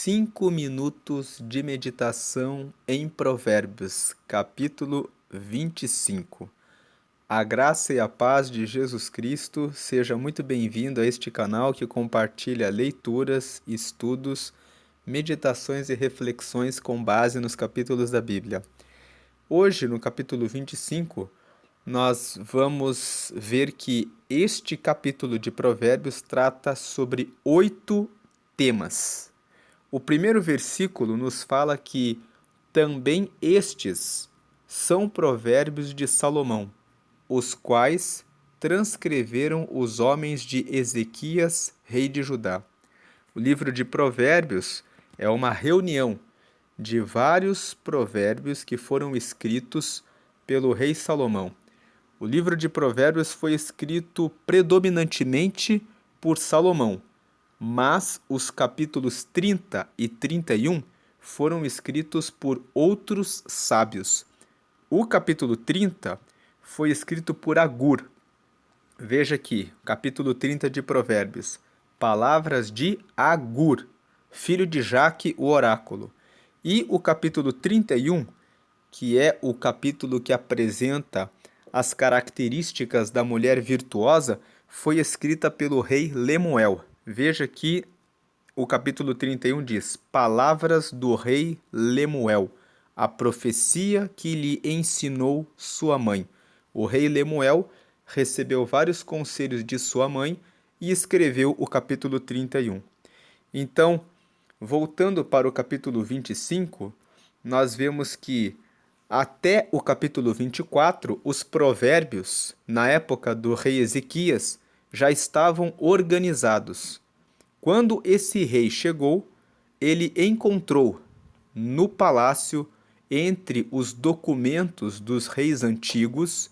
5 minutos de meditação em Provérbios, capítulo 25. A graça e a paz de Jesus Cristo, seja muito bem-vindo a este canal que compartilha leituras, estudos, meditações e reflexões com base nos capítulos da Bíblia. Hoje, no capítulo 25, nós vamos ver que este capítulo de Provérbios trata sobre 8 temas. O primeiro versículo nos fala que também estes são provérbios de Salomão, os quais transcreveram os homens de Ezequias, rei de Judá. O livro de Provérbios é uma reunião de vários provérbios que foram escritos pelo rei Salomão. O livro de Provérbios foi escrito predominantemente por Salomão, mas os capítulos 30 e 31 foram escritos por outros sábios. O capítulo 30 foi escrito por Agur. Veja aqui, capítulo 30 de Provérbios. Palavras de Agur, filho de Jaque, o oráculo. E o capítulo 31, que é o capítulo que apresenta as características da mulher virtuosa, foi escrita pelo rei Lemuel. Veja que o capítulo 31 diz: Palavras do rei Lemuel, a profecia que lhe ensinou sua mãe. O rei Lemuel recebeu vários conselhos de sua mãe e escreveu o capítulo 31. Então, voltando para o capítulo 25, nós vemos que até o capítulo 24, os provérbios, na época do rei Ezequias, já estavam organizados. Quando esse rei chegou, ele encontrou no palácio, entre os documentos dos reis antigos,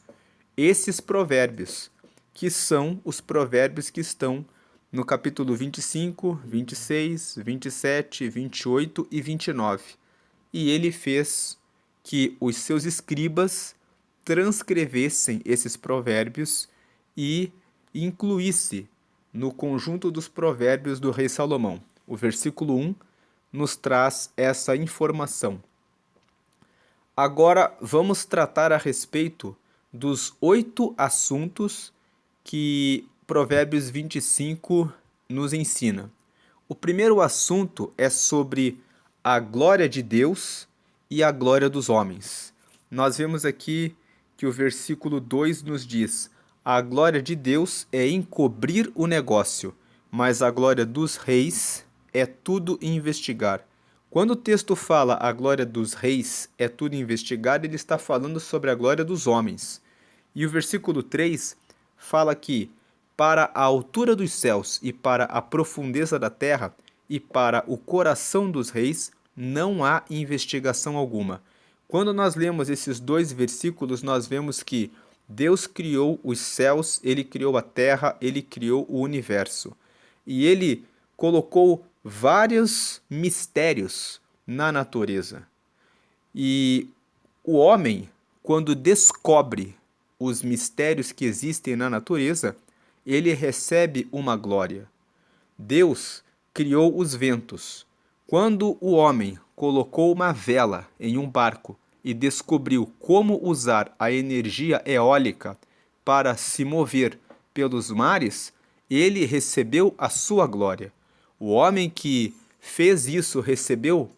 esses provérbios, que são os provérbios que estão no capítulo 25, 26, 27, 28 e 29. E ele fez que os seus escribas transcrevessem esses provérbios e incluísse no conjunto dos provérbios do rei Salomão. O versículo 1 nos traz essa informação. Agora vamos tratar a respeito dos 8 assuntos que Provérbios 25 nos ensina. O primeiro assunto é sobre a glória de Deus e a glória dos homens. Nós vemos aqui que o versículo 2 nos diz: a glória de Deus é encobrir o negócio, mas a glória dos reis é tudo investigar. Quando o texto fala a glória dos reis é tudo investigar, ele está falando sobre a glória dos homens. E o versículo 3 fala que para a altura dos céus e para a profundeza da terra e para o coração dos reis não há investigação alguma. Quando nós lemos esses dois versículos, nós vemos que Deus criou os céus, ele criou a terra, ele criou o universo. E ele colocou vários mistérios na natureza. E o homem, quando descobre os mistérios que existem na natureza, ele recebe uma glória. Deus criou os ventos. Quando o homem colocou uma vela em um barco e descobriu como usar a energia eólica para se mover pelos mares, ele recebeu a sua glória. O homem que fez isso recebeu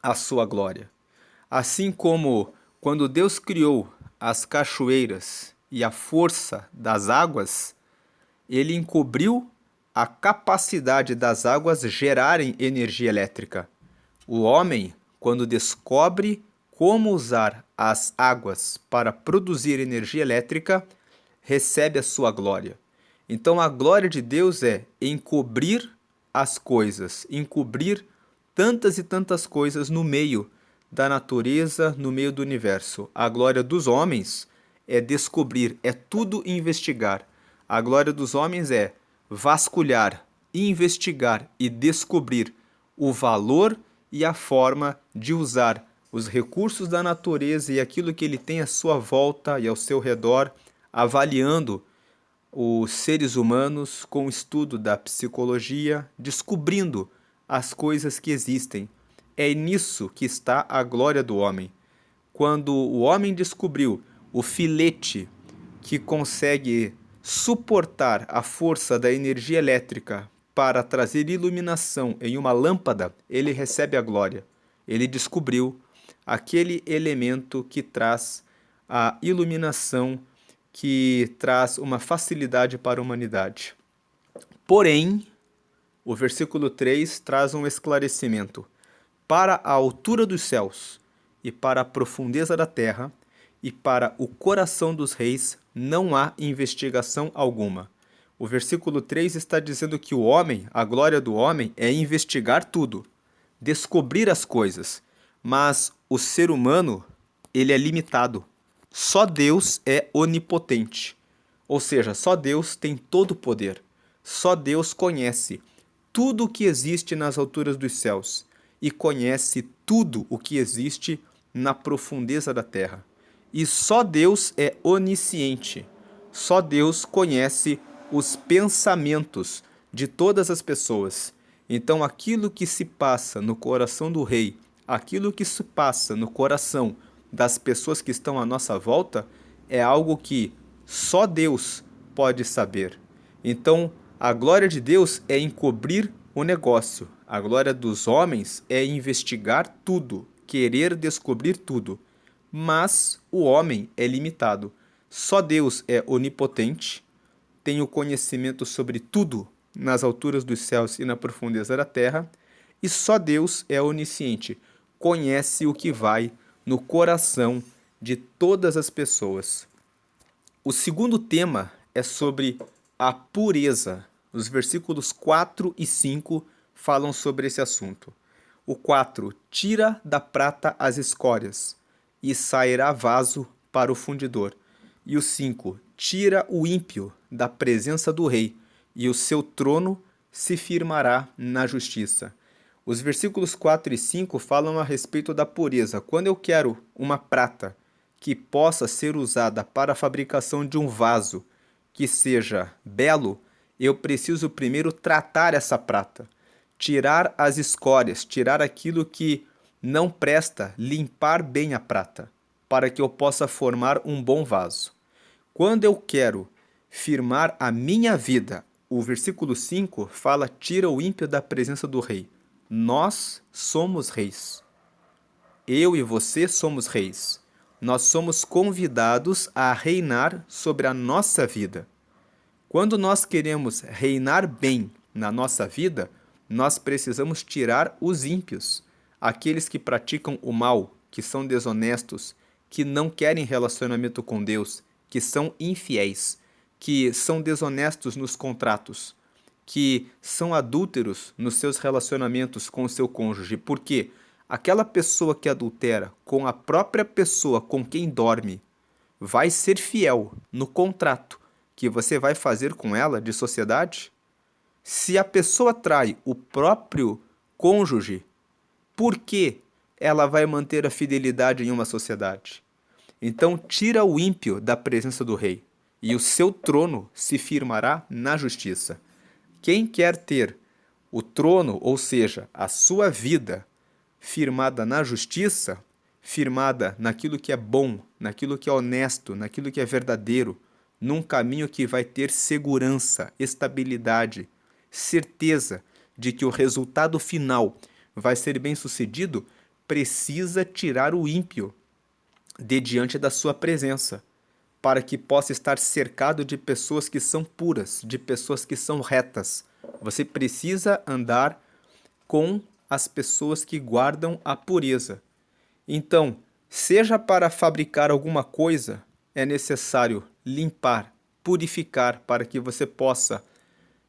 a sua glória. Assim como quando Deus criou as cachoeiras e a força das águas, ele encobriu a capacidade das águas gerarem energia elétrica. O homem, quando descobre como usar as águas para produzir energia elétrica, recebe a sua glória. Então a glória de Deus é encobrir as coisas, encobrir tantas e tantas coisas no meio da natureza, no meio do universo. A glória dos homens é descobrir, é tudo investigar. A glória dos homens é vasculhar, investigar e descobrir o valor e a forma de usar os recursos da natureza e aquilo que ele tem à sua volta e ao seu redor, avaliando os seres humanos com o estudo da psicologia, descobrindo as coisas que existem. É nisso que está a glória do homem. Quando o homem descobriu o filete que consegue suportar a força da energia elétrica para trazer iluminação em uma lâmpada, ele recebe a glória. Ele descobriu aquele elemento que traz a iluminação, que traz uma facilidade para a humanidade. Porém, o versículo 3 traz um esclarecimento. Para a altura dos céus e para a profundeza da terra e para o coração dos reis não há investigação alguma. O versículo 3 está dizendo que o homem, a glória do homem, é investigar tudo, descobrir as coisas. Mas o ser humano, ele é limitado. Só Deus é onipotente. Ou seja, só Deus tem todo o poder. Só Deus conhece tudo o que existe nas alturas dos céus e conhece tudo o que existe na profundeza da terra. E só Deus é onisciente. Só Deus conhece os pensamentos de todas as pessoas. Então, aquilo que se passa no coração do rei, aquilo que se passa no coração das pessoas que estão à nossa volta, é algo que só Deus pode saber. Então, a glória de Deus é encobrir o negócio. A glória dos homens é investigar tudo, querer descobrir tudo. Mas o homem é limitado. Só Deus é onipotente, tem o conhecimento sobre tudo nas alturas dos céus e na profundeza da terra, e só Deus é onisciente, conhece o que vai no coração de todas as pessoas. O segundo tema é sobre a pureza. Os versículos 4 e 5 falam sobre esse assunto. O 4, tira da prata as escórias, e sairá vaso para o fundidor. E o 5, tira o ímpio da presença do rei, e o seu trono se firmará na justiça. Os versículos 4 e 5 falam a respeito da pureza. Quando eu quero uma prata que possa ser usada para a fabricação de um vaso que seja belo, eu preciso primeiro tratar essa prata, tirar as escórias, tirar aquilo que não presta, limpar bem a prata, para que eu possa formar um bom vaso. Quando eu quero firmar a minha vida, o versículo 5 fala: tira o ímpio da presença do rei. Nós somos reis. Eu e você somos reis. Nós somos convidados a reinar sobre a nossa vida. Quando nós queremos reinar bem na nossa vida, nós precisamos tirar os ímpios, aqueles que praticam o mal, que são desonestos, que não querem relacionamento com Deus, que são infiéis, que são desonestos nos contratos, que são adúlteros nos seus relacionamentos com o seu cônjuge. Porque aquela pessoa que adultera com a própria pessoa com quem dorme vai ser fiel no contrato que você vai fazer com ela de sociedade? Se a pessoa trai o próprio cônjuge, por que ela vai manter a fidelidade em uma sociedade? Então, tira o ímpio da presença do rei, e o seu trono se firmará na justiça. Quem quer ter o trono, ou seja, a sua vida firmada na justiça, firmada naquilo que é bom, naquilo que é honesto, naquilo que é verdadeiro, num caminho que vai ter segurança, estabilidade, certeza de que o resultado final vai ser bem-sucedido, precisa tirar o ímpio de diante da sua presença, para que possa estar cercado de pessoas que são puras, de pessoas que são retas. Você precisa andar com as pessoas que guardam a pureza. Então, seja para fabricar alguma coisa, é necessário limpar, purificar para que você possa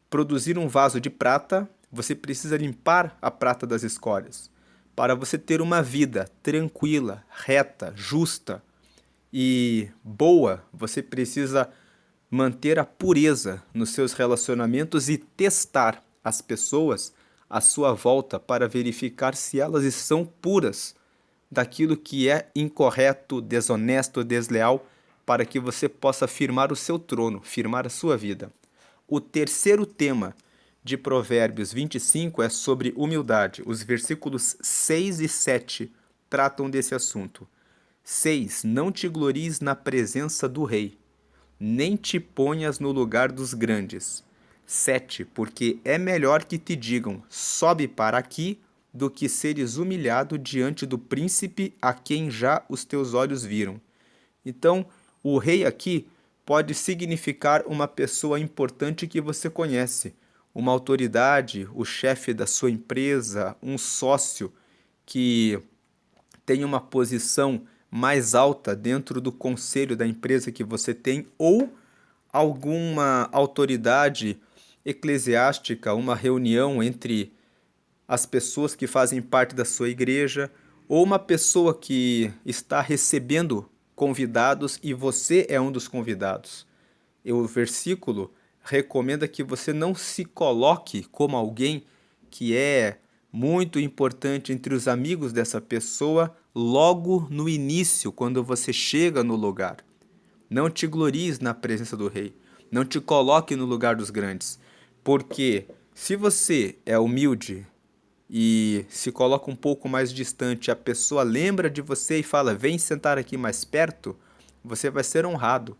produzir um vaso de prata, você precisa limpar a prata das escórias. Para você ter uma vida tranquila, reta, justa e boa, você precisa manter a pureza nos seus relacionamentos e testar as pessoas à sua volta para verificar se elas estão puras daquilo que é incorreto, desonesto, desleal, para que você possa firmar o seu trono, firmar a sua vida. O terceiro tema de Provérbios 25 é sobre humildade. Os versículos 6 e 7 tratam desse assunto. 6. Não te glories na presença do rei, nem te ponhas no lugar dos grandes. 7. Porque é melhor que te digam, sobe para aqui, do que seres humilhado diante do príncipe a quem já os teus olhos viram. Então, o rei aqui pode significar uma pessoa importante que você conhece, uma autoridade, o chefe da sua empresa, um sócio que tem uma posição mais alta dentro do conselho da empresa que você tem, ou alguma autoridade eclesiástica, uma reunião entre as pessoas que fazem parte da sua igreja, ou uma pessoa que está recebendo convidados e você é um dos convidados. E o versículo recomenda que você não se coloque como alguém que é muito importante entre os amigos dessa pessoa logo no início, quando você chega no lugar. Não te glories na presença do rei. Não te coloque no lugar dos grandes. Porque se você é humilde e se coloca um pouco mais distante, a pessoa lembra de você e fala, vem sentar aqui mais perto, você vai ser honrado.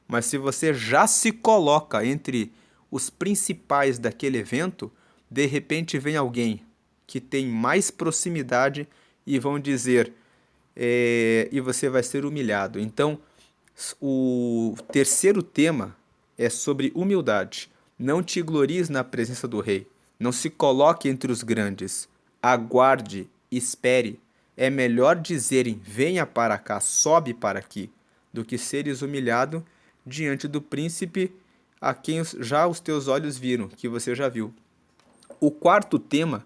Mas se você já se coloca entre os principais daquele evento, de repente vem alguém que tem mais proximidade e vão dizer, e você vai ser humilhado. Então, o terceiro tema é sobre humildade. Não te glories na presença do rei. Não se coloque entre os grandes. Aguarde, espere. É melhor dizerem, venha para cá, sobe para aqui, do que seres humilhado diante do príncipe a quem já os teus olhos viram, que você já viu. O quarto tema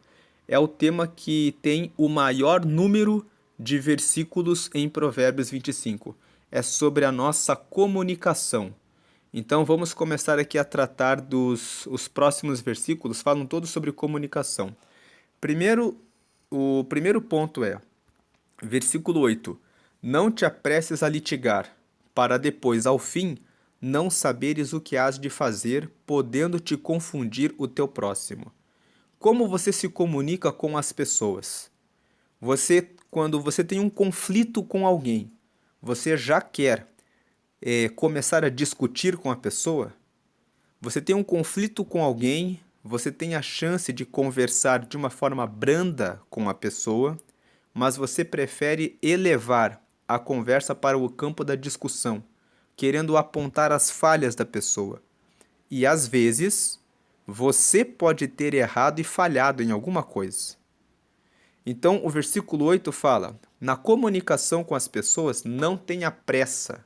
é o tema que tem o maior número de versículos em Provérbios 25. É sobre a nossa comunicação. Então vamos começar aqui a tratar os próximos versículos, falam todos sobre comunicação. O primeiro ponto é, versículo 8: Não te apresses a litigar, para depois, ao fim, não saberes o que hás de fazer, podendo te confundir o teu próximo. Como você se comunica com as pessoas? Quando você tem um conflito com alguém, você já quer começar a discutir com a pessoa? Você tem um conflito com alguém, você tem a chance de conversar de uma forma branda com a pessoa, mas você prefere elevar a conversa para o campo da discussão, querendo apontar as falhas da pessoa. E às vezes, você pode ter errado e falhado em alguma coisa. Então, o versículo 8 fala: na comunicação com as pessoas, não tenha pressa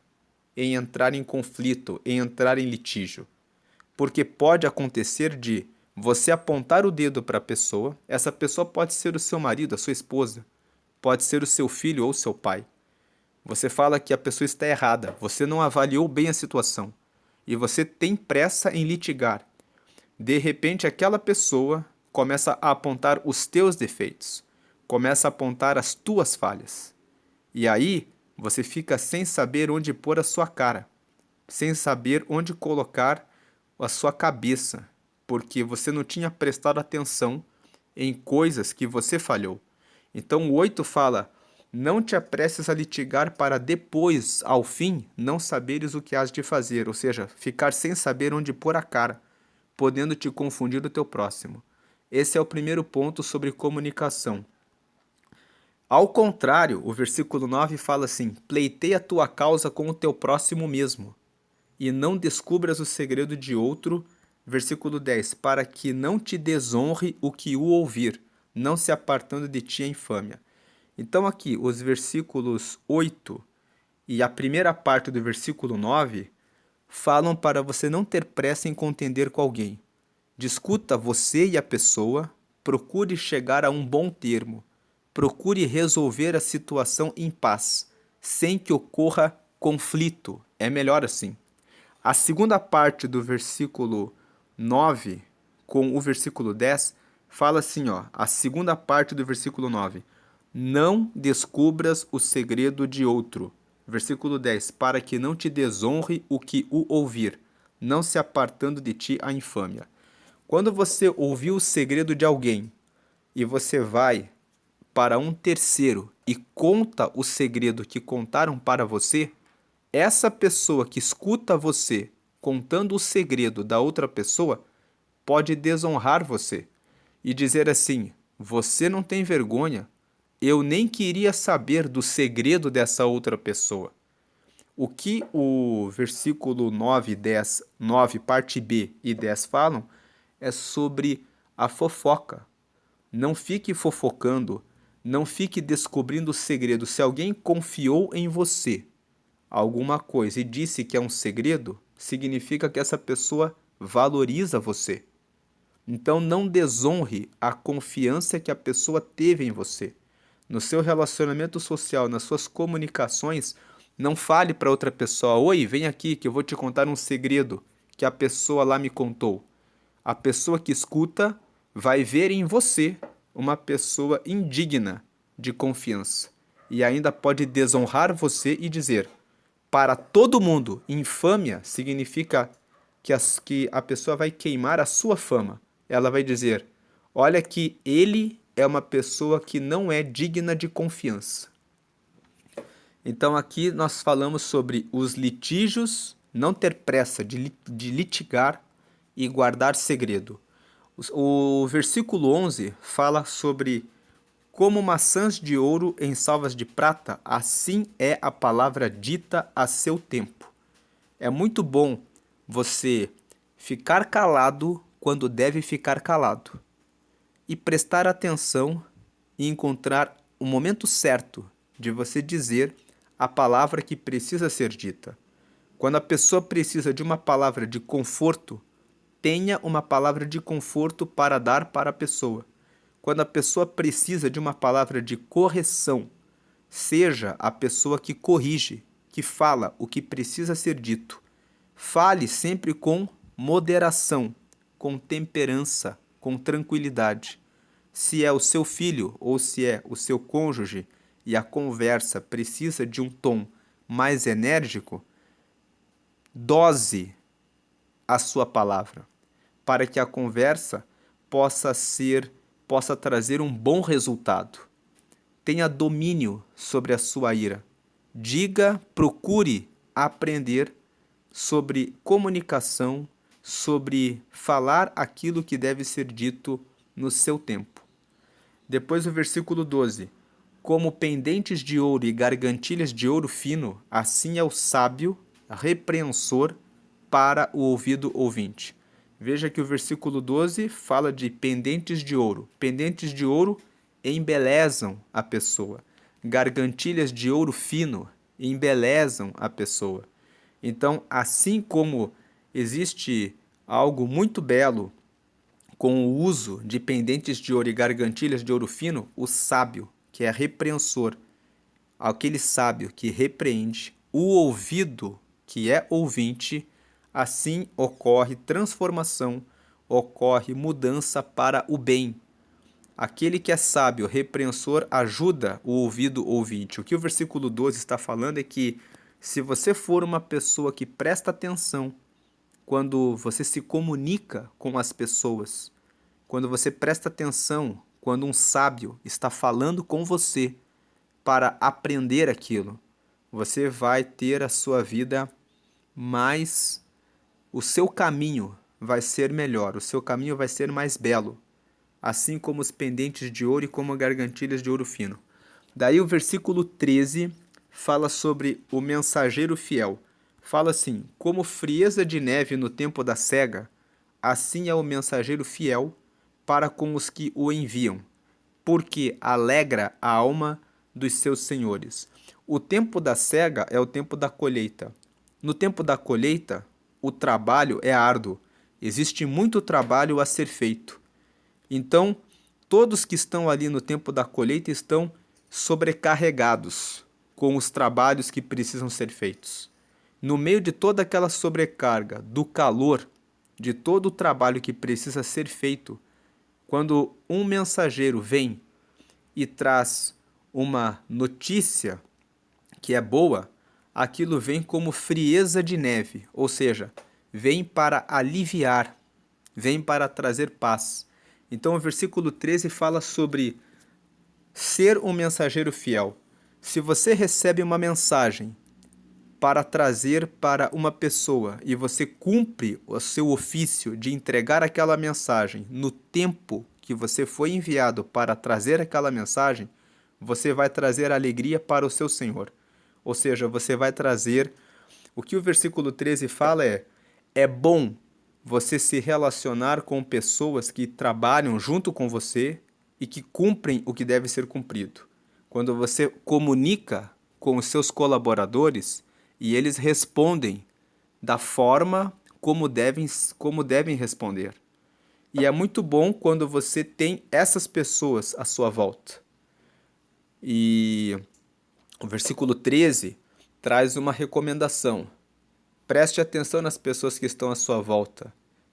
em entrar em conflito, em entrar em litígio. Porque pode acontecer de você apontar o dedo para a pessoa, essa pessoa pode ser o seu marido, a sua esposa, pode ser o seu filho ou o seu pai. Você fala que a pessoa está errada, você não avaliou bem a situação e você tem pressa em litigar. De repente, aquela pessoa começa a apontar os teus defeitos, começa a apontar as tuas falhas. E aí, você fica sem saber onde pôr a sua cara, sem saber onde colocar a sua cabeça, porque você não tinha prestado atenção em coisas que você falhou. Então o 8 fala, não te apresses a litigar para depois, ao fim, não saberes o que hás de fazer, ou seja, ficar sem saber onde pôr a cara, podendo te confundir o teu próximo. Esse é o primeiro ponto sobre comunicação. Ao contrário, o versículo 9 fala assim, pleiteia a tua causa com o teu próximo mesmo, e não descubras o segredo de outro. Versículo 10, para que não te desonre o que o ouvir, não se apartando de ti a infâmia. Então aqui, os versículos 8 e a primeira parte do versículo 9 falam para você não ter pressa em contender com alguém. Discuta você e a pessoa, procure chegar a um bom termo, procure resolver a situação em paz, sem que ocorra conflito. É melhor assim. A segunda parte do versículo 9 com o versículo 10 fala assim, ó, a segunda parte do versículo 9. Não descubras o segredo de outro. Versículo 10. Para que não te desonre o que o ouvir, não se apartando de ti a infâmia. Quando você ouviu o segredo de alguém e você vai para um terceiro e conta o segredo que contaram para você, essa pessoa que escuta você contando o segredo da outra pessoa pode desonrar você e dizer assim: você não tem vergonha, eu nem queria saber do segredo dessa outra pessoa. O que o versículo 9, 10, 9, parte B e 10 falam é sobre a fofoca. Não fique fofocando, não fique descobrindo o segredo. Se alguém confiou em você alguma coisa e disse que é um segredo, significa que essa pessoa valoriza você. Então não desonre a confiança que a pessoa teve em você. No seu relacionamento social, nas suas comunicações, não fale para outra pessoa: oi, vem aqui que eu vou te contar um segredo que a pessoa lá me contou. A pessoa que escuta vai ver em você uma pessoa indigna de confiança e ainda pode desonrar você e dizer: para todo mundo, infâmia significa que a pessoa vai queimar a sua fama. Ela vai dizer: olha que ele é uma pessoa que não é digna de confiança. Então aqui nós falamos sobre os litígios, não ter pressa de litigar e guardar segredo. O versículo 11 fala sobre como maçãs de ouro em salvas de prata, assim é a palavra dita a seu tempo. É muito bom você ficar calado quando deve ficar calado e prestar atenção e encontrar o momento certo de você dizer a palavra que precisa ser dita. Quando a pessoa precisa de uma palavra de conforto, tenha uma palavra de conforto para dar para a pessoa. Quando a pessoa precisa de uma palavra de correção, seja a pessoa que corrige, que fala o que precisa ser dito. Fale sempre com moderação, com temperança, com tranquilidade. Se é o seu filho ou se é o seu cônjuge e a conversa precisa de um tom mais enérgico, dose a sua palavra, para que a conversa possa trazer um bom resultado. Tenha domínio sobre a sua ira. Diga, procure aprender sobre comunicação, sobre falar aquilo que deve ser dito no seu tempo. Depois o versículo 12. Como pendentes de ouro e gargantilhas de ouro fino, assim é o sábio, repreensor para o ouvido ouvinte. Veja que o versículo 12 fala de pendentes de ouro. Pendentes de ouro embelezam a pessoa. Gargantilhas de ouro fino embelezam a pessoa. Então, assim como existe algo muito belo com o uso de pendentes de ouro e gargantilhas de ouro fino, o sábio, que é repreensor, aquele sábio que repreende, o ouvido, que é ouvinte, assim ocorre transformação, ocorre mudança para o bem. Aquele que é sábio, repreensor, ajuda o ouvido ouvinte. O que o versículo 12 está falando é que se você for uma pessoa que presta atenção quando você se comunica com as pessoas, quando você presta atenção quando um sábio está falando com você para aprender aquilo, você vai ter a sua vida mais. O seu caminho vai ser melhor, o seu caminho vai ser mais belo, assim como os pendentes de ouro e como gargantilhas de ouro fino. Daí o versículo 13 fala sobre o mensageiro fiel. Fala assim: como frieza de neve no tempo da cega, assim é o mensageiro fiel para com os que o enviam, porque alegra a alma dos seus senhores. O tempo da cega é o tempo da colheita. No tempo da colheita, o trabalho é árduo. Existe muito trabalho a ser feito. Então, todos que estão ali no tempo da colheita estão sobrecarregados com os trabalhos que precisam ser feitos. No meio de toda aquela sobrecarga, do calor, de todo o trabalho que precisa ser feito, quando um mensageiro vem e traz uma notícia que é boa, aquilo vem como frieza de neve, ou seja, vem para aliviar vem para trazer paz. Então o versículo 13 fala sobre ser um mensageiro fiel. Se você recebe uma mensagem para trazer para uma pessoa e você cumpre o seu ofício de entregar aquela mensagem no tempo que você foi enviado para trazer aquela mensagem, você vai trazer alegria para o seu Senhor. Ou seja, você vai trazer. O que o versículo 13 fala é bom você se relacionar com pessoas que trabalham junto com você e que cumprem o que deve ser cumprido. Quando você comunica com os seus colaboradores e eles respondem da forma como devem responder. E é muito bom quando você tem essas pessoas à sua volta. E o versículo 13 traz uma recomendação. Preste atenção nas pessoas que estão à sua volta.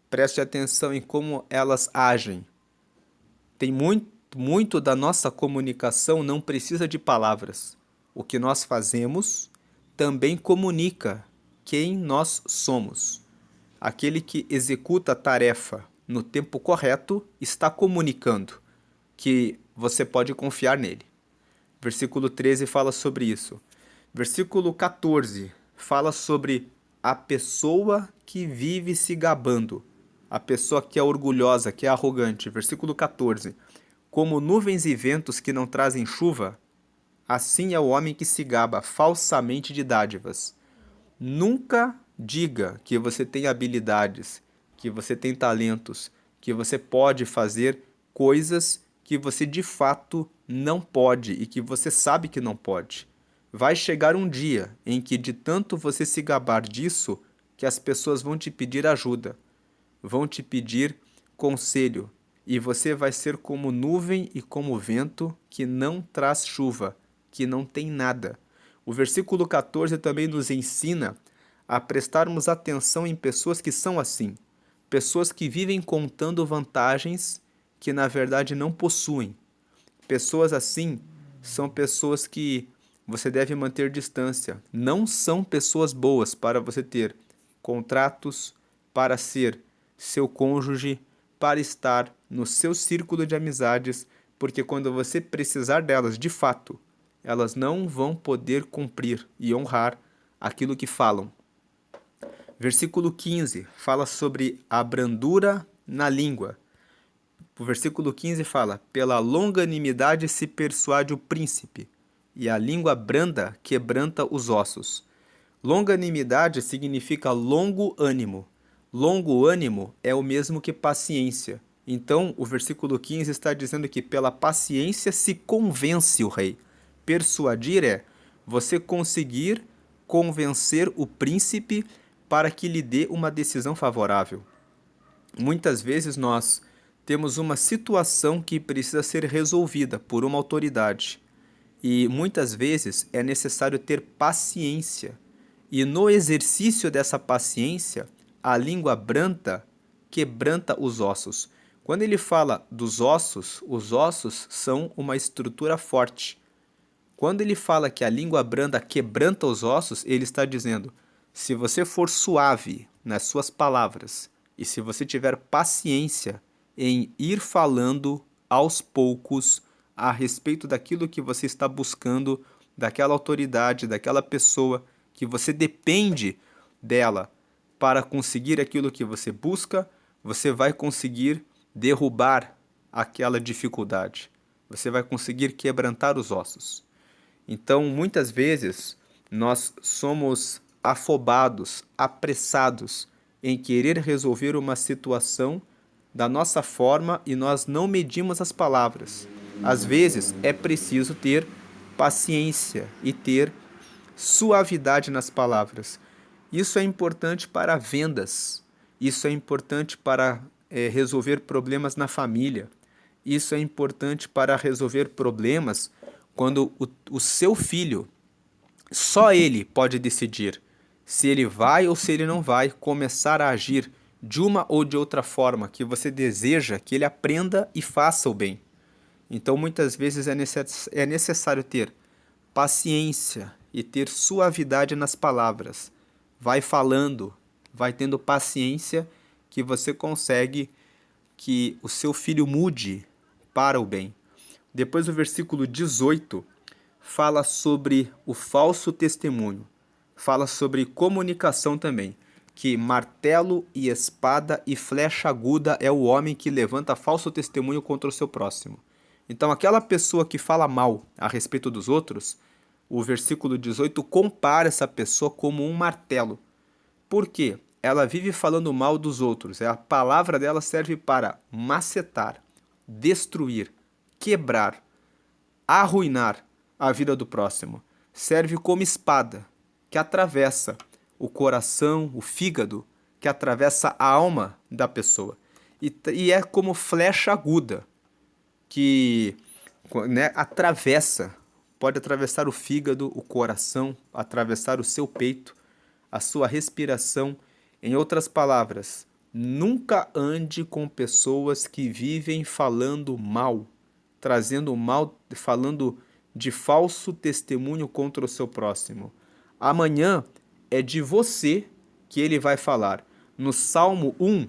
Preste atenção em como elas agem. Tem muito da nossa comunicação não precisa de palavras. O que nós fazemos também comunica quem nós somos. Aquele que executa a tarefa no tempo correto está comunicando que você pode confiar nele. Versículo 13 fala sobre isso. Versículo 14 fala sobre a pessoa que vive se gabando, a pessoa que é orgulhosa, que é arrogante. Versículo 14. Como nuvens e ventos que não trazem chuva, assim é o homem que se gaba falsamente de dádivas. Nunca diga que você tem habilidades, que você tem talentos, que você pode fazer coisas que você de fato não pode e que você sabe que não pode. Vai chegar um dia em que, de tanto você se gabar disso, que as pessoas vão te pedir ajuda, vão te pedir conselho, e você vai ser como nuvem e como vento que não traz chuva, que não tem nada. O versículo 14 também nos ensina a prestarmos atenção em pessoas que são assim, pessoas que vivem contando vantagens que na verdade não possuem. Pessoas assim são pessoas que você deve manter distância. Não são pessoas boas para você ter contratos, para ser seu cônjuge, para estar no seu círculo de amizades, porque quando você precisar delas de fato, elas não vão poder cumprir e honrar aquilo que falam. Versículo 15 fala sobre a brandura na língua. O versículo 15 fala: pela longanimidade se persuade o príncipe, e a língua branda quebranta os ossos. Longanimidade significa longo ânimo. Longo ânimo é o mesmo que paciência. Então, o versículo 15 está dizendo que pela paciência se convence o rei. Persuadir é você conseguir convencer o príncipe para que lhe dê uma decisão favorável. Muitas vezes nós temos uma situação que precisa ser resolvida por uma autoridade. E muitas vezes é necessário ter paciência. E no exercício dessa paciência, a língua branda quebranta os ossos. Quando ele fala dos ossos, os ossos são uma estrutura forte. Quando ele fala que a língua branda quebranta os ossos, ele está dizendo: se você for suave nas suas palavras e se você tiver paciência em ir falando aos poucos a respeito daquilo que você está buscando, daquela autoridade, daquela pessoa que você depende dela para conseguir aquilo que você busca, você vai conseguir derrubar aquela dificuldade. Você vai conseguir quebrantar os ossos. Então, muitas vezes, nós somos afobados, apressados em querer resolver uma situação da nossa forma e nós não medimos as palavras. Às vezes, é preciso ter paciência e ter suavidade nas palavras. Isso é importante para vendas, isso é importante para resolver problemas na família, isso é importante para resolver problemas quando o seu filho, só ele pode decidir se ele vai ou se ele não vai começar a agir de uma ou de outra forma que você deseja que ele aprenda e faça o bem. Então, muitas vezes é necessário ter paciência e ter suavidade nas palavras. Vai falando, vai tendo paciência, que você consegue que o seu filho mude para o bem. Depois o versículo 18 fala sobre o falso testemunho, fala sobre comunicação também, que martelo e espada e flecha aguda é o homem que levanta falso testemunho contra o seu próximo. Então aquela pessoa que fala mal a respeito dos outros, o versículo 18 compara essa pessoa como um martelo. Por quê? Ela vive falando mal dos outros. A palavra dela serve para macetar, destruir, quebrar, arruinar a vida do próximo. Serve como espada que atravessa o coração, o fígado, que atravessa a alma da pessoa. E é como flecha aguda que, né, atravessa, pode atravessar o fígado, o coração, atravessar o seu peito, a sua respiração. Em outras palavras, nunca ande com pessoas que vivem falando mal, trazendo mal, falando de falso testemunho contra o seu próximo. Amanhã é de você que ele vai falar. No Salmo 1,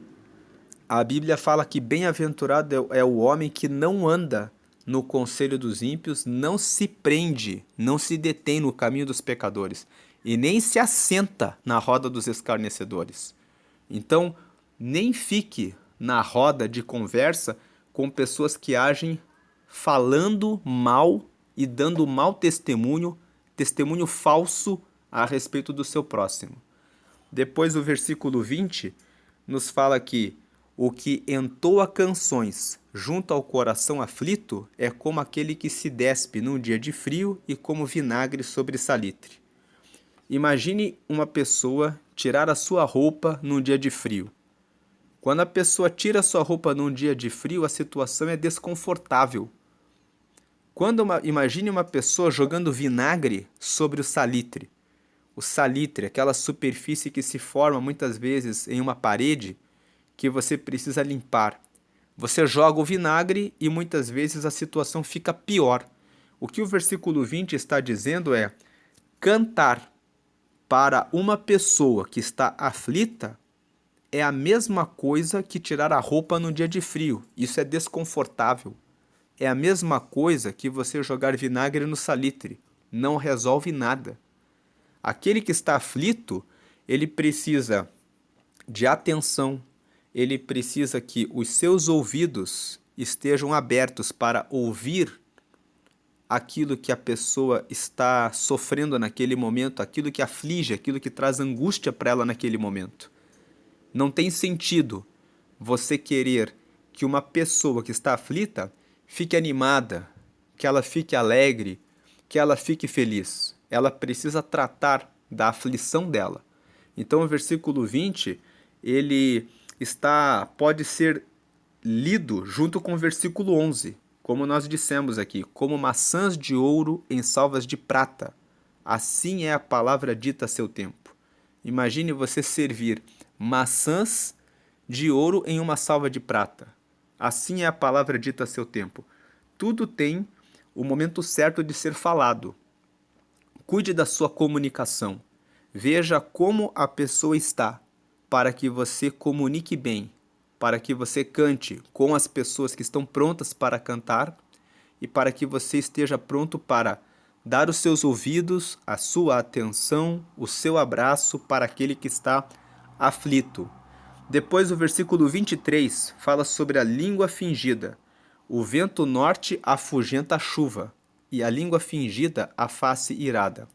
a Bíblia fala que bem-aventurado é o homem que não anda no conselho dos ímpios, não se prende, não se detém no caminho dos pecadores e nem se assenta na roda dos escarnecedores. Então, nem fique na roda de conversa com pessoas que agem falando mal e dando mau testemunho, testemunho falso a respeito do seu próximo. Depois o versículo 20 nos fala que o que entoa canções junto ao coração aflito é como aquele que se despe num dia de frio e como vinagre sobre salitre. Imagine uma pessoa tirar a sua roupa num dia de frio. Quando a pessoa tira a sua roupa num dia de frio, a situação é desconfortável. Imagine uma pessoa jogando vinagre sobre o salitre. O salitre, aquela superfície que se forma muitas vezes em uma parede que você precisa limpar. Você joga o vinagre e muitas vezes a situação fica pior. O que o versículo 20 está dizendo é: cantar para uma pessoa que está aflita é a mesma coisa que tirar a roupa no dia de frio. Isso é desconfortável. É a mesma coisa que você jogar vinagre no salitre. Não resolve nada. Aquele que está aflito, ele precisa de atenção, ele precisa que os seus ouvidos estejam abertos para ouvir aquilo que a pessoa está sofrendo naquele momento, aquilo que aflige, aquilo que traz angústia para ela naquele momento. Não tem sentido você querer que uma pessoa que está aflita fique animada, que ela fique alegre, que ela fique feliz. Ela precisa tratar da aflição dela. Então o versículo 20, ele pode ser lido junto com o versículo 11, como nós dissemos aqui, como maçãs de ouro em salvas de prata. Assim é a palavra dita a seu tempo. Imagine você servir maçãs de ouro em uma salva de prata. Assim é a palavra dita a seu tempo. Tudo tem o momento certo de ser falado. Cuide da sua comunicação. Veja como a pessoa está, para que você comunique bem, para que você cante com as pessoas que estão prontas para cantar e para que você esteja pronto para dar os seus ouvidos, a sua atenção, o seu abraço para aquele que está aflito. Depois o versículo 23 fala sobre a língua fingida. O vento norte afugenta a chuva, e a língua fingida a face irada.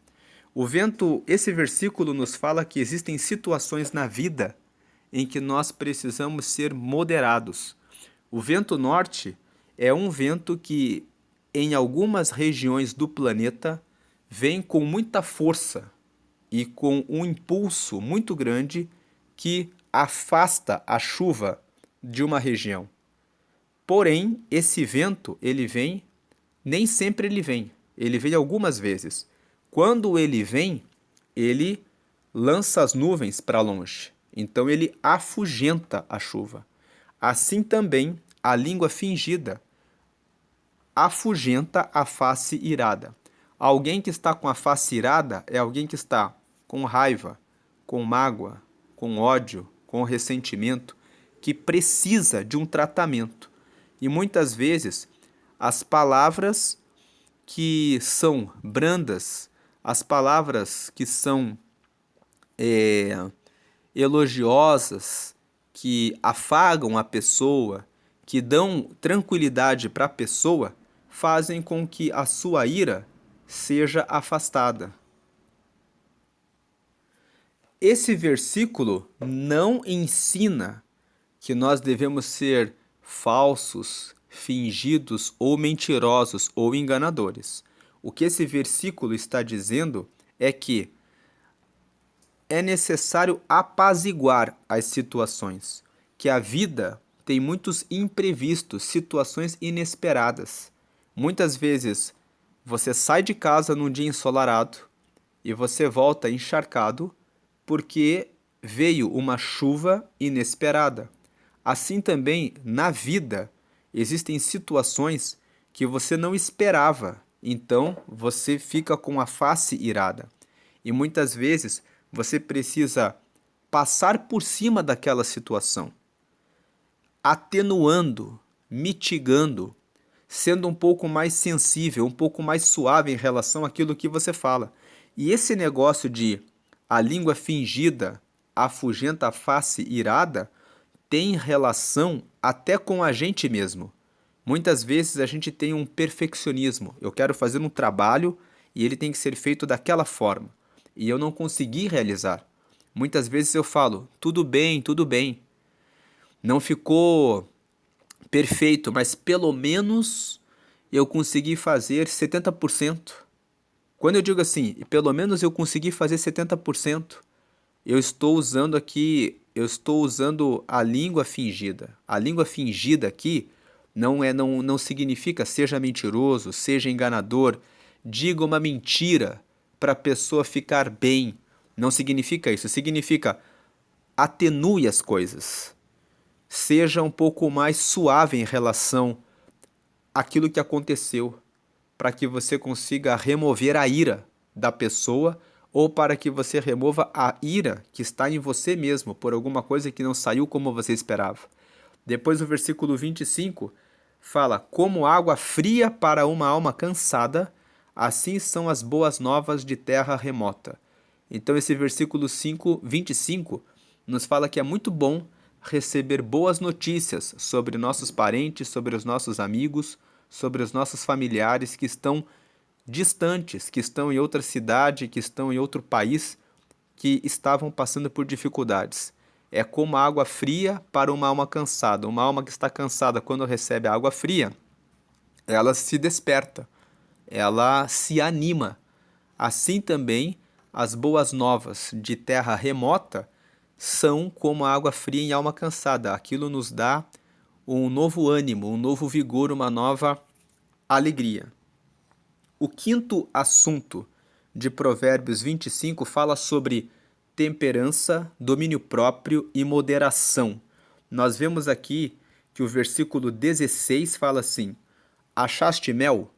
Esse versículo nos fala que existem situações na vida em que nós precisamos ser moderados. O vento norte é um vento que, em algumas regiões do planeta, vem com muita força e com um impulso muito grande que afasta a chuva de uma região. Porém, esse vento, nem sempre ele vem algumas vezes. Quando ele vem, ele lança as nuvens para longe. Então ele afugenta a chuva. Assim também a língua fingida afugenta a face irada. Alguém que está com a face irada é alguém que está com raiva, com mágoa, com ódio, com ressentimento. que precisa de um tratamento. E muitas vezes as palavras que são brandas, as palavras que são elogiosas, que afagam a pessoa, que dão tranquilidade para a pessoa, fazem com que a sua ira seja afastada. Esse versículo não ensina que nós devemos ser falsos, fingidos ou mentirosos ou enganadores. O que esse versículo está dizendo é que é necessário apaziguar as situações, que a vida tem muitos imprevistos, situações inesperadas. Muitas vezes você sai de casa num dia ensolarado e você volta encharcado porque veio uma chuva inesperada. Assim também na vida existem situações que você não esperava, então você fica com a face irada. E muitas vezes você precisa passar por cima daquela situação, atenuando, mitigando, sendo um pouco mais sensível, um pouco mais suave em relação àquilo que você fala. E esse negócio de a língua fingida afugenta a face irada tem relação até com a gente mesmo. Muitas vezes a gente tem um perfeccionismo. Eu quero fazer um trabalho e ele tem que ser feito daquela forma. E eu não consegui realizar. Muitas vezes eu falo, tudo bem, tudo bem. Não ficou perfeito, mas pelo menos eu consegui fazer 70%. Quando eu digo assim, pelo menos eu consegui fazer 70%, eu estou usando a língua fingida. A língua fingida aqui não significa seja mentiroso, seja enganador, diga uma mentira para a pessoa ficar bem. Não significa isso. Significa atenue as coisas. Seja um pouco mais suave em relação àquilo que aconteceu, para que você consiga remover a ira da pessoa ou para que você remova a ira que está em você mesmo por alguma coisa que não saiu como você esperava. Depois o versículo 25 fala: como água fria para uma alma cansada, assim são as boas novas de terra remota. Então esse versículo 25 nos fala que é muito bom receber boas notícias sobre nossos parentes, sobre os nossos amigos, sobre os nossos familiares que estão distantes, que estão em outra cidade, que estão em outro país, que estavam passando por dificuldades. É como a água fria para uma alma cansada. Uma alma que está cansada, quando recebe a água fria, ela se desperta, ela se anima. Assim também, as boas novas de terra remota são como a água fria em alma cansada. Aquilo nos dá um novo ânimo, um novo vigor, uma nova alegria. O quinto assunto de Provérbios 25 fala sobre temperança, domínio próprio e moderação. Nós vemos aqui que o versículo 16 fala assim: achaste mel?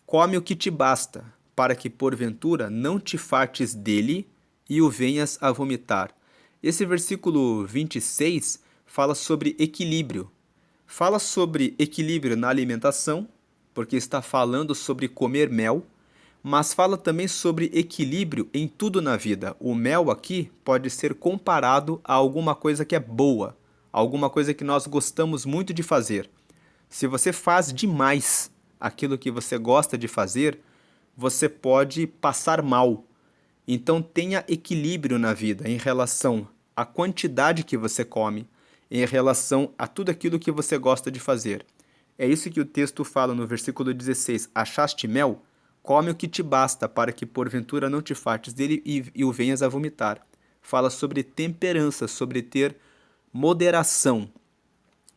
Come o que te basta, para que porventura não te fartes dele e o venhas a vomitar. Esse versículo 26 fala sobre equilíbrio. Fala sobre equilíbrio na alimentação, porque está falando sobre comer mel, mas fala também sobre equilíbrio em tudo na vida. O mel aqui pode ser comparado a alguma coisa que é boa, alguma coisa que nós gostamos muito de fazer. Se você faz demais aquilo que você gosta de fazer, você pode passar mal. Então tenha equilíbrio na vida em relação à quantidade que você come, em relação a tudo aquilo que você gosta de fazer. É isso que o texto fala no versículo 16: achaste mel? Come o que te basta, para que porventura não te fartes dele e o venhas a vomitar. Fala sobre temperança, sobre ter moderação.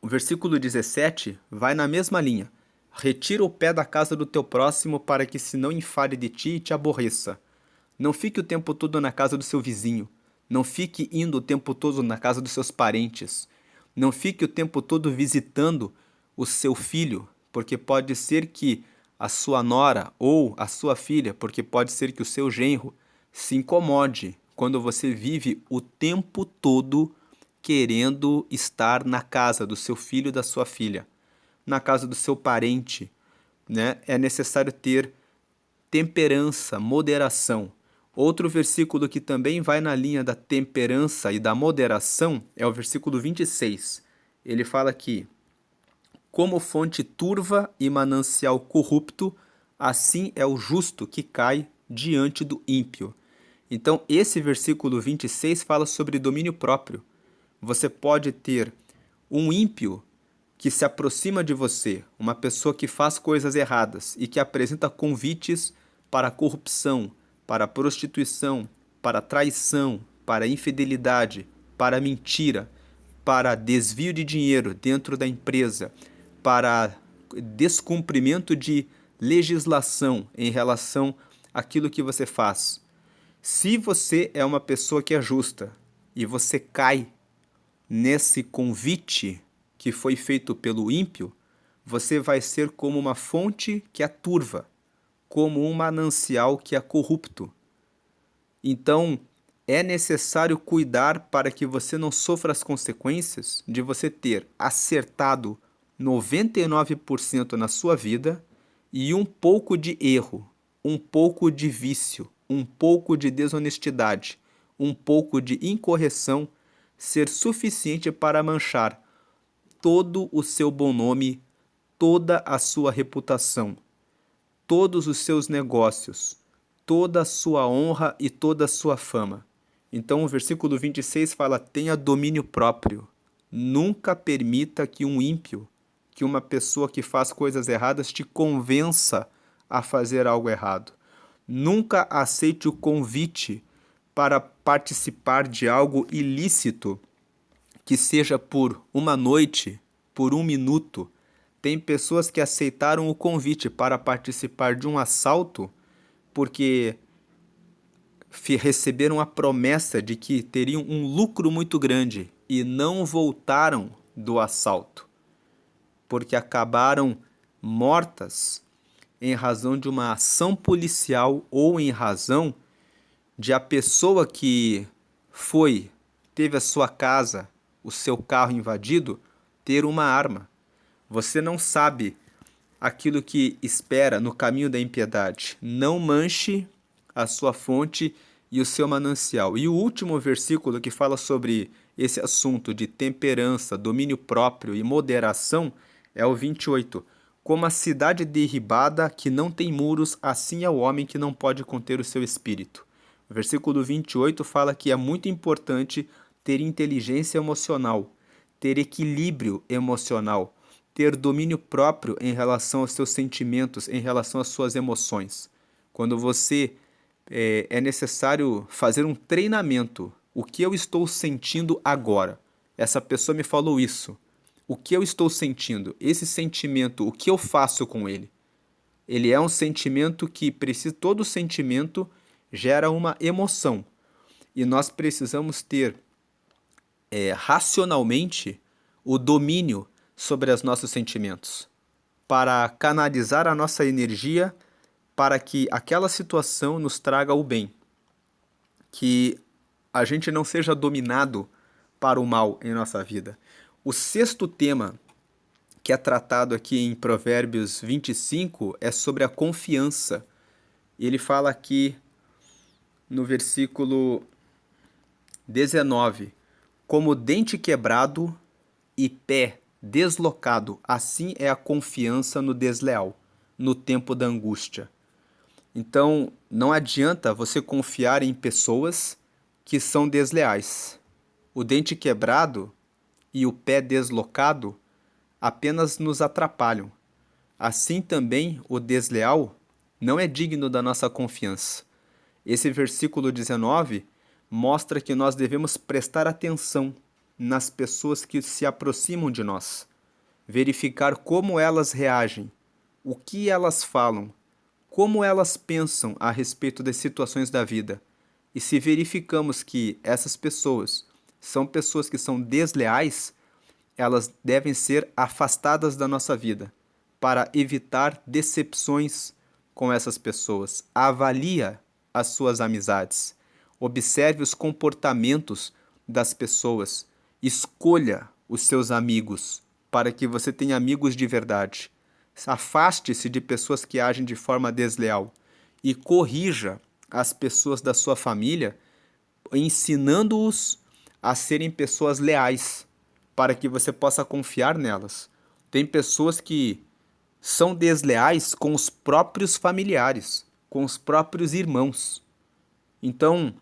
O versículo 17 vai na mesma linha. Retira o pé da casa do teu próximo, para que se não enfade de ti e te aborreça. Não fique o tempo todo na casa do seu vizinho. Não fique indo o tempo todo na casa dos seus parentes. Não fique o tempo todo visitando o seu filho, porque pode ser que a sua nora ou a sua filha, porque pode ser que o seu genro se incomode quando você vive o tempo todo querendo estar na casa do seu filho, da sua filha, na casa do seu parente, né? É necessário ter temperança, moderação. Outro versículo que também vai na linha da temperança e da moderação é o versículo 26. Ele fala que, como fonte turva e manancial corrupto, assim é o justo que cai diante do ímpio. Então, esse versículo 26 fala sobre domínio próprio. Você pode ter um ímpio que se aproxima de você, uma pessoa que faz coisas erradas e que apresenta convites para corrupção, para prostituição, para traição, para infidelidade, para mentira, para desvio de dinheiro dentro da empresa, para descumprimento de legislação em relação àquilo que você faz. Se você é uma pessoa que é justa e você cai nesse convite que foi feito pelo ímpio, você vai ser como uma fonte que é turva, como um manancial que é corrupto. Então, é necessário cuidar para que você não sofra as consequências de você ter acertado 99% na sua vida e um pouco de erro, um pouco de vício, um pouco de desonestidade, um pouco de incorreção ser suficiente para manchar todo o seu bom nome, toda a sua reputação, todos os seus negócios, toda a sua honra e toda a sua fama. Então o versículo 26 fala: tenha domínio próprio. Nunca permita que um ímpio, que uma pessoa que faz coisas erradas te convença a fazer algo errado. Nunca aceite o convite para participar de algo ilícito, que seja por uma noite, por um minuto. Tem pessoas que aceitaram o convite para participar de um assalto porque receberam a promessa de que teriam um lucro muito grande e não voltaram do assalto, porque acabaram mortas em razão de uma ação policial ou em razão de a pessoa que teve a sua casa, o seu carro invadido, ter uma arma. Você não sabe aquilo que espera no caminho da impiedade. Não manche a sua fonte e o seu manancial. E o último versículo que fala sobre esse assunto de temperança, domínio próprio e moderação é o 28. Como a cidade derribada que não tem muros, assim é o homem que não pode conter o seu espírito. O versículo 28 fala que é muito importante ter inteligência emocional, ter equilíbrio emocional, ter domínio próprio em relação aos seus sentimentos, em relação às suas emoções. Quando você é necessário fazer um treinamento. O que eu estou sentindo agora? Essa pessoa me falou isso. O que eu estou sentindo? Esse sentimento, o que eu faço com ele? Ele é um sentimento que precisa, todo sentimento gera uma emoção. E nós precisamos ter racionalmente o domínio sobre os nossos sentimentos, para canalizar a nossa energia para que aquela situação nos traga o bem, que a gente não seja dominado para o mal em nossa vida. O sexto tema que é tratado aqui em Provérbios 25 é sobre a confiança. Ele fala aqui no versículo 19: como dente quebrado e pé deslocado, assim é a confiança no desleal, no tempo da angústia. Então, não adianta você confiar em pessoas que são desleais. O dente quebrado e o pé deslocado apenas nos atrapalham. Assim também o desleal não é digno da nossa confiança. Esse versículo 19 mostra que nós devemos prestar atenção nas pessoas que se aproximam de nós, verificar como elas reagem, o que elas falam, como elas pensam a respeito das situações da vida. E se verificamos que essas pessoas são pessoas que são desleais, elas devem ser afastadas da nossa vida para evitar decepções com essas pessoas. Avalia as suas amizades. Observe os comportamentos das pessoas Escolha os seus amigos para que você tenha amigos de verdade. Afaste-se de pessoas que agem de forma desleal e corrija as pessoas da sua família, ensinando-os a serem pessoas leais, para que você possa confiar nelas. Tem pessoas que são desleais com os próprios familiares, com os próprios irmãos. Então,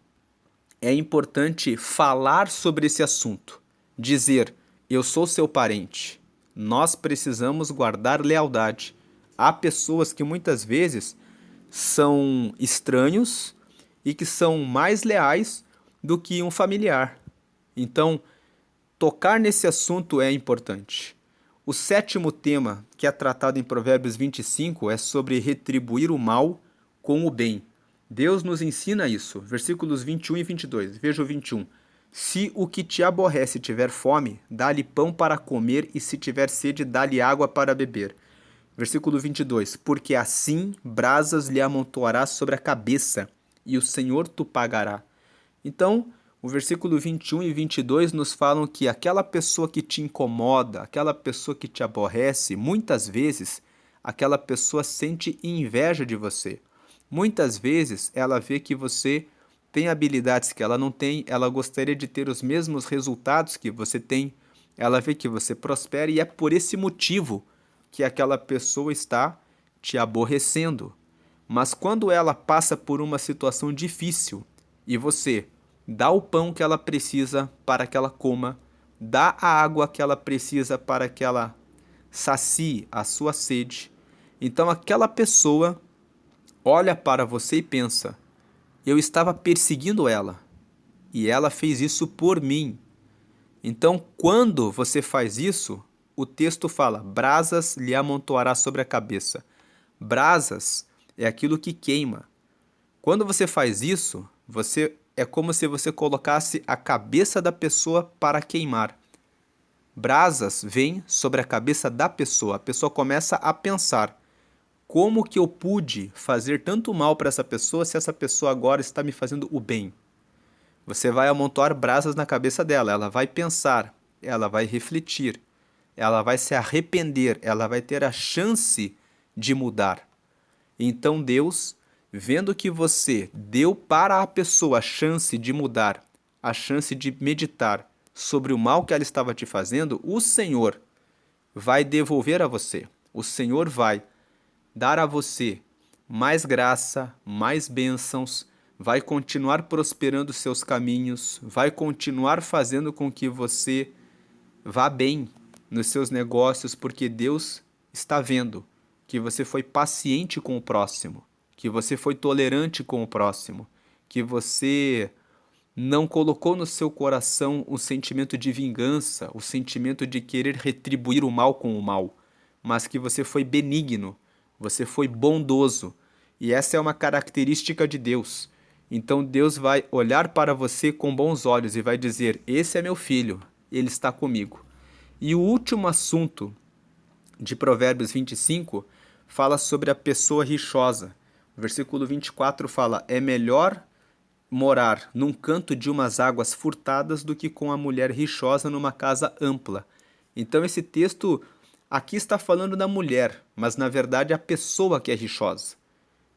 é importante falar sobre esse assunto, dizer: eu sou seu parente, nós precisamos guardar lealdade. Há pessoas que muitas vezes são estranhos e que são mais leais do que um familiar. Então, tocar nesse assunto é importante. O sétimo tema, que é tratado em Provérbios 25, é sobre retribuir o mal com o bem. Deus nos ensina isso. Versículos 21 e 22. Veja o 21. Se o que te aborrece tiver fome, dá-lhe pão para comer, e se tiver sede, dá-lhe água para beber. Versículo 22. Porque assim brasas lhe amontoarás sobre a cabeça, e o Senhor tu pagará. Então, o versículo 21 e 22 nos falam que aquela pessoa que te incomoda, aquela pessoa que te aborrece, muitas vezes aquela pessoa sente inveja de você. Muitas vezes ela vê que você tem habilidades que ela não tem, ela gostaria de ter os mesmos resultados que você tem, ela vê que você prospera e é por esse motivo que aquela pessoa está te aborrecendo. Mas quando ela passa por uma situação difícil e você dá o pão que ela precisa para que ela coma, dá a água que ela precisa para que ela sacie a sua sede, então aquela pessoa olha para você e pensa: eu estava perseguindo ela e ela fez isso por mim. Então, quando você faz isso, o texto fala: brasas lhe amontoará sobre a cabeça. Brasas é aquilo que queima. Quando você faz isso, é como se você colocasse a cabeça da pessoa para queimar. Brasas vêm sobre a cabeça da pessoa. A pessoa começa a pensar: como que eu pude fazer tanto mal para essa pessoa se essa pessoa agora está me fazendo o bem? Você vai amontoar brasas na cabeça dela, ela vai pensar, ela vai refletir, ela vai se arrepender, ela vai ter a chance de mudar. Então Deus, vendo que você deu para a pessoa a chance de mudar, a chance de meditar sobre o mal que ela estava te fazendo, o Senhor vai devolver a você. O Senhor vai dar a você mais graça, mais bênçãos, vai continuar prosperando seus caminhos, vai continuar fazendo com que você vá bem nos seus negócios, porque Deus está vendo que você foi paciente com o próximo, que você foi tolerante com o próximo, que você não colocou no seu coração o sentimento de vingança, o sentimento de querer retribuir o mal com o mal, mas que você foi benigno, você foi bondoso. E essa é uma característica de Deus. Então Deus vai olhar para você com bons olhos e vai dizer: esse é meu filho, ele está comigo. E o último assunto de Provérbios 25 fala sobre a pessoa rixosa. O versículo 24 fala: é melhor morar num canto de umas águas furtadas do que com a mulher rixosa numa casa ampla. Então esse texto aqui está falando da mulher, mas na verdade é a pessoa que é rixosa.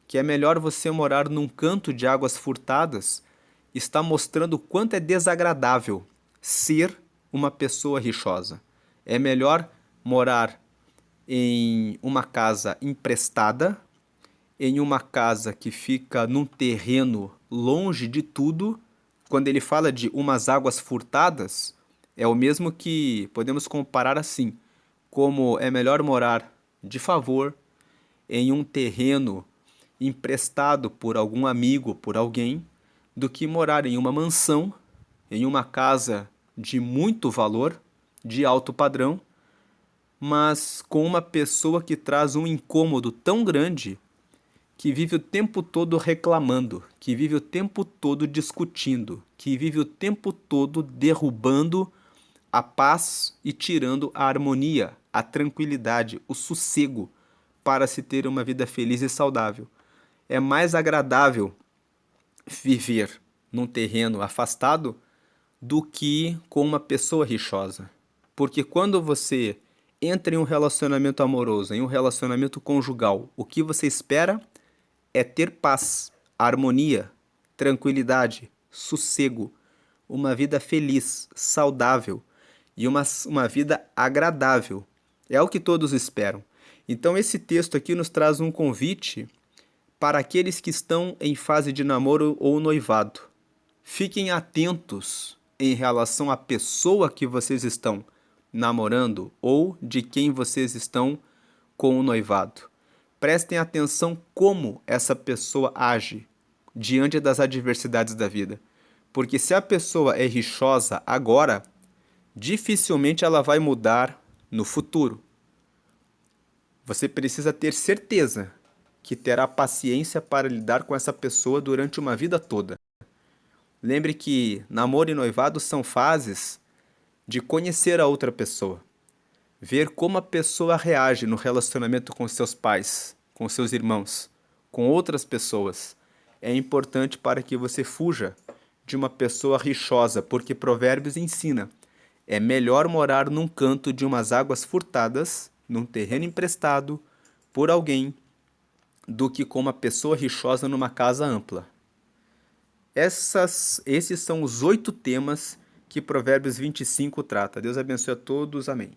Que é melhor você morar num canto de águas furtadas, está mostrando o quanto é desagradável ser uma pessoa rixosa. É melhor morar em uma casa emprestada, em uma casa que fica num terreno longe de tudo. Quando ele fala de umas águas furtadas, é o mesmo que podemos comparar assim, como é melhor morar de favor em um terreno emprestado por algum amigo, por alguém, do que morar em uma mansão, em uma casa de muito valor, de alto padrão, mas com uma pessoa que traz um incômodo tão grande que vive o tempo todo reclamando, que vive o tempo todo discutindo, que vive o tempo todo derrubando a paz e tirando a harmonia, a tranquilidade, o sossego para se ter uma vida feliz e saudável. É mais agradável viver num terreno afastado do que com uma pessoa rixosa. Porque quando você entra em um relacionamento amoroso, em um relacionamento conjugal, o que você espera é ter paz, harmonia, tranquilidade, sossego, uma vida feliz, saudável e uma vida agradável. É o que todos esperam. Então, esse texto aqui nos traz um convite para aqueles que estão em fase de namoro ou noivado. Fiquem atentos em relação à pessoa que vocês estão namorando ou de quem vocês estão com o noivado. Prestem atenção como essa pessoa age diante das adversidades da vida. Porque se a pessoa é rixosa agora, dificilmente ela vai mudar no futuro. Você precisa ter certeza que terá paciência para lidar com essa pessoa durante uma vida toda. Lembre que namoro e noivado são fases de conhecer a outra pessoa, ver como a pessoa reage no relacionamento com seus pais, com seus irmãos, com outras pessoas. É importante para que você fuja de uma pessoa rixosa, porque Provérbios ensina: é melhor morar num canto de umas águas furtadas, num terreno emprestado por alguém, do que com uma pessoa rixosa numa casa ampla. Esses são os 8 temas que Provérbios 25 trata. Deus abençoe a todos. Amém.